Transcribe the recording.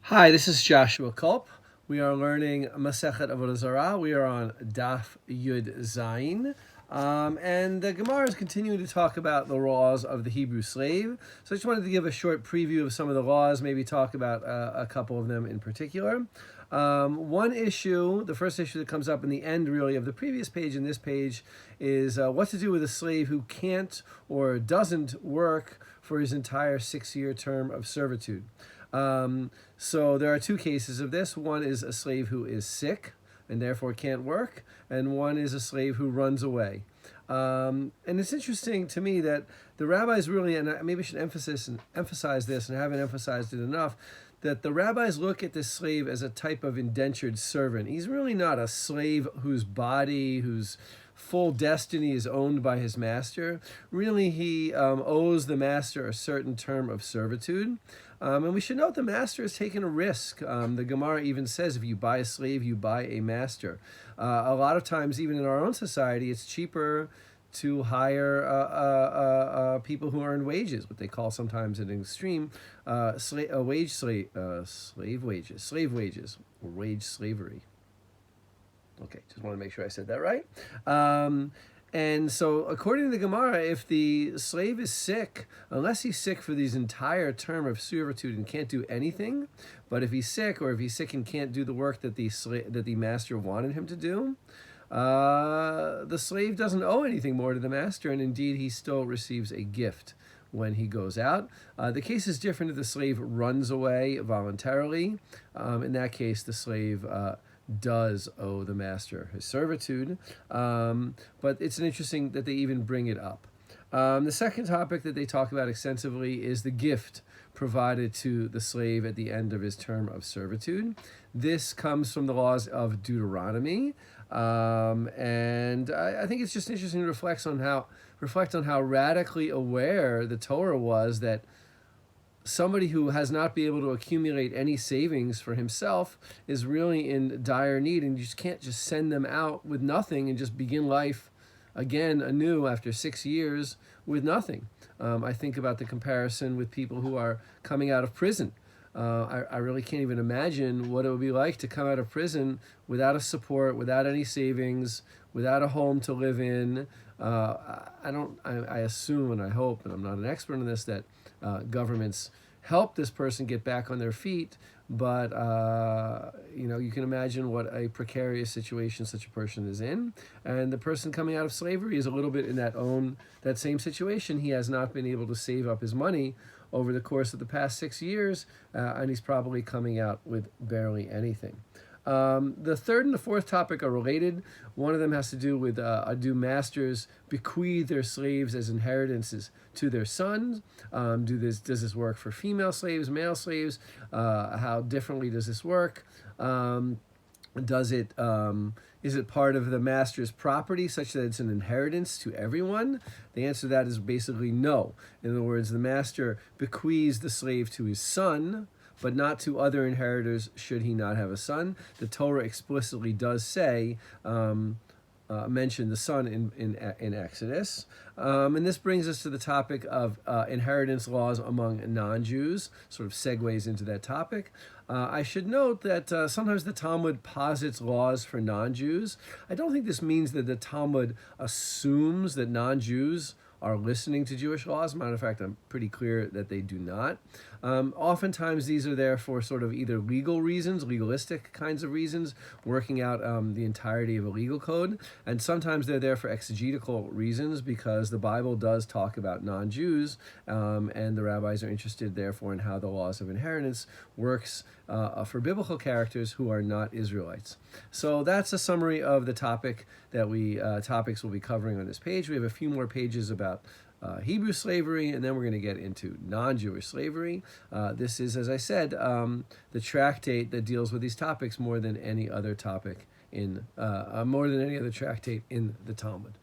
Hi, this is Joshua Kulp. We are learning Masechet Avodah Zarah. We are on Daf Yod Zayin. And the Gemara is continuing to talk about the laws of the Hebrew slave. So I just wanted to give a short preview of some of the laws, maybe talk about a couple of them in particular. One issue, the first issue that comes up in the end really of the previous page and this page is what to do with a slave who can't or doesn't work for his entire 6-year term of servitude. So there are two cases of this. One is a slave who is sick and therefore can't work, and one is a slave who runs away. And it's interesting to me that the rabbis really, and maybe I should emphasize this, and I haven't emphasized it enough, that the rabbis look at this slave as a type of indentured servant. He's really not a slave whose body, whose full destiny is owned by his master. Really, he owes the master a certain term of servitude. And we should note the master has taken a risk. The Gemara even says if you buy a slave, you buy a master. A lot of times, even in our own society, it's cheaper to hire people who earn wages, what they call sometimes an extreme slave wages, or wage slavery. Okay, just want to make sure I said that right. And so, according to the Gemara, if the slave is sick, unless he's sick for his entire term of servitude and can't do anything, but if he's sick, or if he's sick and can't do the work that the master wanted him to do, the slave doesn't owe anything more to the master, and indeed he still receives a gift when he goes out. The case is different if the slave runs away voluntarily. In that case, the slave does owe the master his servitude, but it's interesting that they even bring it up. The second topic that they talk about extensively is the gift provided to the slave at the end of his term of servitude. This comes from the laws of Deuteronomy, and I think it's just interesting to reflect on how radically aware the Torah was that somebody who has not been able to accumulate any savings for himself is really in dire need, and you just can't just send them out with nothing and just begin life again anew after 6 years with nothing. I think about the comparison with people who are coming out of prison. I really can't even imagine what it would be like to come out of prison without a support, without any savings, without a home to live in. I assume and I hope, and I'm not an expert in this, that governments help this person get back on their feet, but you can imagine what a precarious situation such a person is in, and the person coming out of slavery is a little bit in that same situation. He has not been able to save up his money over the course of the past 6 years, and he's probably coming out with barely anything. The third and the fourth topic are related. One of them has to do with do masters bequeath their slaves as inheritances to their sons? Does this work for female slaves, male slaves? How differently does this work? Is it part of the master's property such that it's an inheritance to everyone? The answer to that is basically no. In other words, the master bequeaths the slave to his son, but not to other inheritors should he not have a son. The Torah explicitly does say, mention the son in Exodus. And this brings us to the topic of inheritance laws among non-Jews, sort of segues into that topic. I should note that sometimes the Talmud posits laws for non-Jews. I don't think this means that the Talmud assumes that non-Jews are listening to Jewish laws. Matter of fact, I'm pretty clear that they do not. Oftentimes these are there for sort of either legal reasons, legalistic kinds of reasons, working out the entirety of a legal code, and sometimes they're there for exegetical reasons because the Bible does talk about non-Jews, and the rabbis are interested therefore in how the laws of inheritance works for biblical characters who are not Israelites. So that's a summary of the topics we'll be covering on this page. We have a few more pages about Hebrew slavery, and then we're going to get into non-Jewish slavery. This is, as I said, the tractate that deals with these topics more than any other tractate in the Talmud.